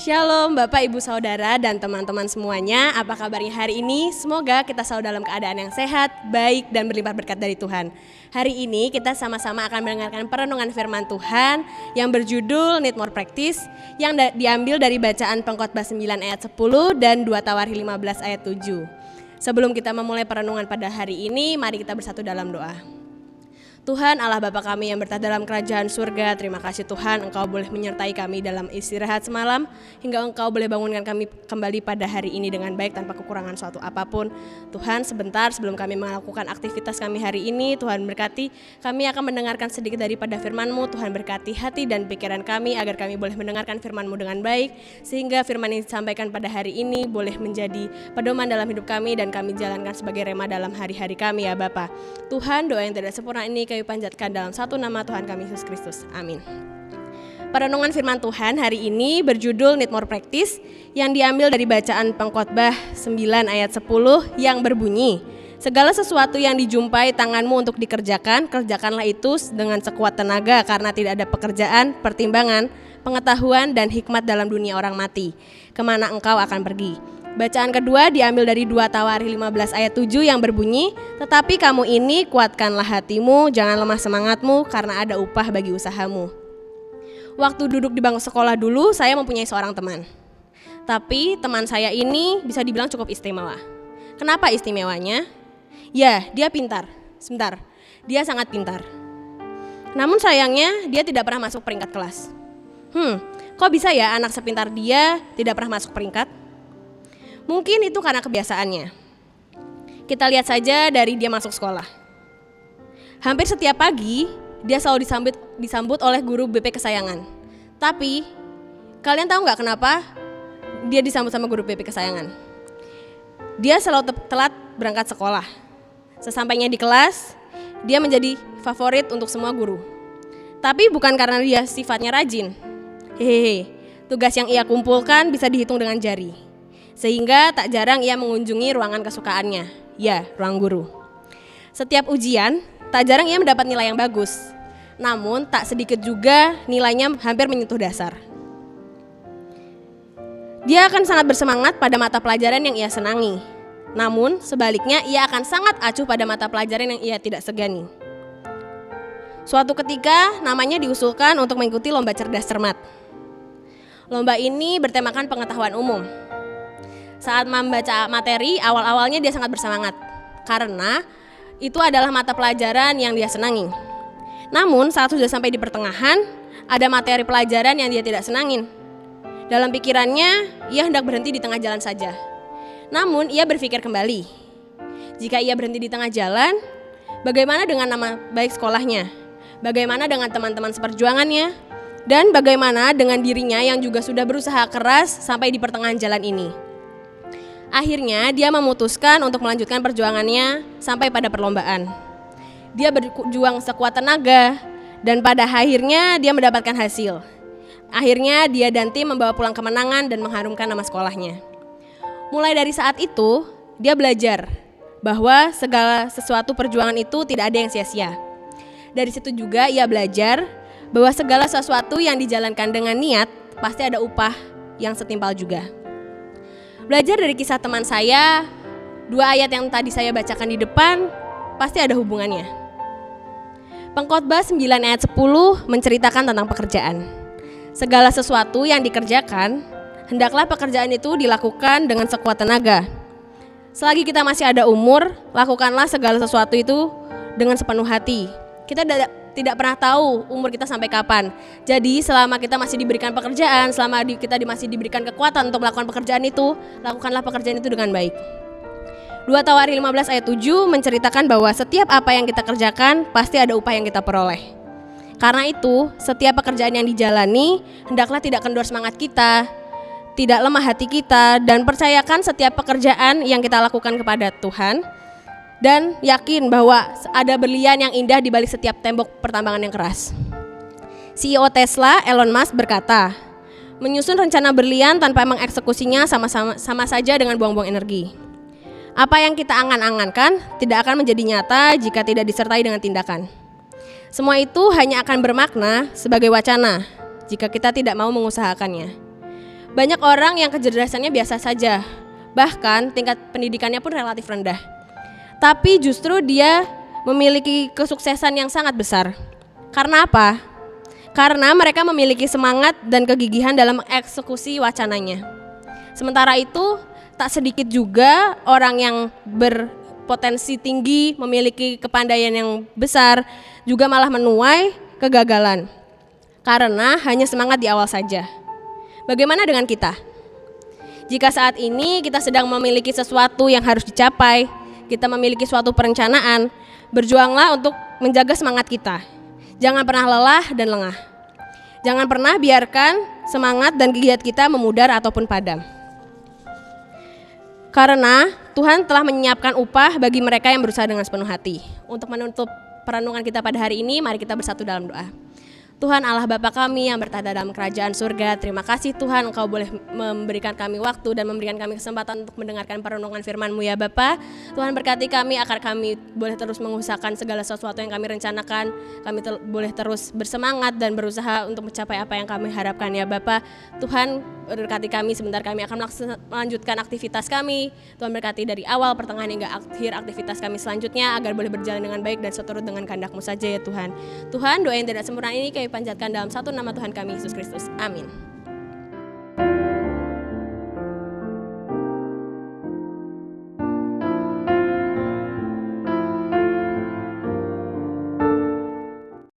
Shalom Bapak, Ibu, Saudara, dan teman-teman semuanya. Apa kabarnya hari ini? Semoga kita selalu dalam keadaan yang sehat, baik, dan berlimpah berkat dari Tuhan. Hari ini kita sama-sama akan mendengarkan perenungan firman Tuhan yang berjudul Need More Practice, yang diambil dari bacaan Pengkhotbah 9 ayat 10 dan 2 Tawarikh 15 ayat 7. Sebelum kita memulai perenungan pada hari ini, mari kita bersatu dalam doa. Tuhan Allah Bapa kami yang bertata dalam kerajaan surga, terima kasih Tuhan Engkau boleh menyertai kami dalam istirahat semalam, hingga Engkau boleh bangunkan kami kembali pada hari ini dengan baik tanpa kekurangan suatu apapun. Tuhan, sebentar sebelum kami melakukan aktivitas kami hari ini, Tuhan berkati kami akan mendengarkan sedikit daripada firman-Mu. Tuhan berkati hati dan pikiran kami agar kami boleh mendengarkan firman-Mu dengan baik, sehingga firman yang disampaikan pada hari ini boleh menjadi pedoman dalam hidup kami dan kami jalankan sebagai rema dalam hari-hari kami ya Bapa. Tuhan, doa yang tidak sempurna ini kami panjatkan dalam satu nama Tuhan kami Yesus Kristus. Amin. Perenungan firman Tuhan hari ini berjudul Need More Practice, yang diambil dari bacaan Pengkhotbah 9 ayat 10 yang berbunyi, segala sesuatu yang dijumpai tanganmu untuk dikerjakan, kerjakanlah itu dengan sekuat tenaga, karena tidak ada pekerjaan, pertimbangan, pengetahuan, dan hikmat dalam dunia orang mati. Kemana engkau akan pergi? Bacaan kedua diambil dari 2 Tawarikh 15 ayat 7 yang berbunyi, tetapi kamu ini kuatkanlah hatimu, jangan lemah semangatmu, karena ada upah bagi usahamu. Waktu duduk di bangku sekolah dulu, saya mempunyai seorang teman. Tapi teman saya ini bisa dibilang cukup istimewa. Kenapa istimewanya? Ya, dia pintar. Sebentar, dia sangat pintar. Namun sayangnya dia tidak pernah masuk peringkat kelas. Kok bisa ya anak sepintar dia tidak pernah masuk peringkat? Mungkin itu karena kebiasaannya. Kita lihat saja dari dia masuk sekolah. Hampir setiap pagi, dia selalu disambut oleh guru BP kesayangan. Tapi, kalian tahu nggak kenapa dia disambut sama guru BP kesayangan? Dia selalu telat berangkat sekolah. Sesampainya di kelas, dia menjadi favorit untuk semua guru. Tapi bukan karena dia sifatnya rajin. Tugas yang ia kumpulkan bisa dihitung dengan jari. Sehingga tak jarang ia mengunjungi ruangan kesukaannya, ya, ruang guru. Setiap ujian, tak jarang ia mendapat nilai yang bagus. Namun tak sedikit juga nilainya hampir menyentuh dasar. Dia akan sangat bersemangat pada mata pelajaran yang ia senangi. Namun sebaliknya ia akan sangat acuh pada mata pelajaran yang ia tidak segani. Suatu ketika namanya diusulkan untuk mengikuti lomba cerdas cermat. Lomba ini bertemakan pengetahuan umum. Saat membaca materi, awal-awalnya dia sangat bersemangat karena itu adalah mata pelajaran yang dia senangi. Namun saat sudah sampai di pertengahan, ada materi pelajaran yang dia tidak senangin. Dalam pikirannya, ia hendak berhenti di tengah jalan saja. Namun ia berpikir kembali, jika ia berhenti di tengah jalan, bagaimana dengan nama baik sekolahnya? Bagaimana dengan teman-teman seperjuangannya? Dan bagaimana dengan dirinya yang juga sudah berusaha keras sampai di pertengahan jalan ini? Akhirnya dia memutuskan untuk melanjutkan perjuangannya sampai pada perlombaan. Dia berjuang sekuat tenaga dan pada akhirnya dia mendapatkan hasil. Akhirnya dia dan tim membawa pulang kemenangan dan mengharumkan nama sekolahnya. Mulai dari saat itu dia belajar bahwa segala sesuatu perjuangan itu tidak ada yang sia-sia. Dari situ juga ia belajar bahwa segala sesuatu yang dijalankan dengan niat pasti ada upah yang setimpal juga. Belajar dari kisah teman saya, 2 ayat yang tadi saya bacakan di depan pasti ada hubungannya. Pengkhotbah 9 ayat 10 menceritakan tentang pekerjaan. Segala sesuatu yang dikerjakan, hendaklah pekerjaan itu dilakukan dengan sekuat tenaga. Selagi kita masih ada umur, lakukanlah segala sesuatu itu dengan sepenuh hati. Kita tidak pernah tahu umur kita sampai kapan. Jadi selama kita masih diberikan pekerjaan, selama kita masih diberikan kekuatan untuk melakukan pekerjaan itu, lakukanlah pekerjaan itu dengan baik. 2 Tawarikh 15 ayat 7 menceritakan bahwa setiap apa yang kita kerjakan pasti ada upah yang kita peroleh. Karena itu, setiap pekerjaan yang dijalani hendaklah tidak kendor semangat kita, tidak lemah hati kita, dan percayakan setiap pekerjaan yang kita lakukan kepada Tuhan. Dan yakin bahwa ada berlian yang indah di balik setiap tembok pertambangan yang keras. CEO Tesla, Elon Musk berkata, menyusun rencana berlian tanpa mengeksekusinya sama saja dengan buang-buang energi. Apa yang kita angan-angankan tidak akan menjadi nyata jika tidak disertai dengan tindakan. Semua itu hanya akan bermakna sebagai wacana jika kita tidak mau mengusahakannya. Banyak orang yang kecerdasannya biasa saja, bahkan tingkat pendidikannya pun relatif rendah. Tapi justru dia memiliki kesuksesan yang sangat besar. Karena apa? Karena mereka memiliki semangat dan kegigihan dalam eksekusi wacananya. Sementara itu, tak sedikit juga orang yang berpotensi tinggi, memiliki kepandaian yang besar, juga malah menuai kegagalan. Karena hanya semangat di awal saja. Bagaimana dengan kita? Jika saat ini kita sedang memiliki sesuatu yang harus dicapai, kita memiliki suatu perencanaan, berjuanglah untuk menjaga semangat kita. Jangan pernah lelah dan lengah. Jangan pernah biarkan semangat dan giat kita memudar ataupun padam. Karena Tuhan telah menyiapkan upah bagi mereka yang berusaha dengan sepenuh hati. Untuk menutup perenungan kita pada hari ini, mari kita bersatu dalam doa. Tuhan Allah Bapa kami yang bertata dalam kerajaan surga, terima kasih Tuhan Engkau boleh memberikan kami waktu dan memberikan kami kesempatan untuk mendengarkan perenungan firman-Mu ya Bapa. Tuhan berkati kami agar kami boleh terus mengusahakan segala sesuatu yang kami rencanakan. Kami boleh terus bersemangat dan berusaha untuk mencapai apa yang kami harapkan ya Bapa. Tuhan berkati kami, sebentar kami akan melanjutkan aktivitas kami. Tuhan berkati dari awal, pertengahan hingga akhir aktivitas kami selanjutnya agar boleh berjalan dengan baik dan seturut dengan kehendak-Mu saja ya Tuhan. Tuhan, doa yang tidak sempurna ini kami panjatkan dalam satu nama Tuhan kami, Yesus Kristus. Amin.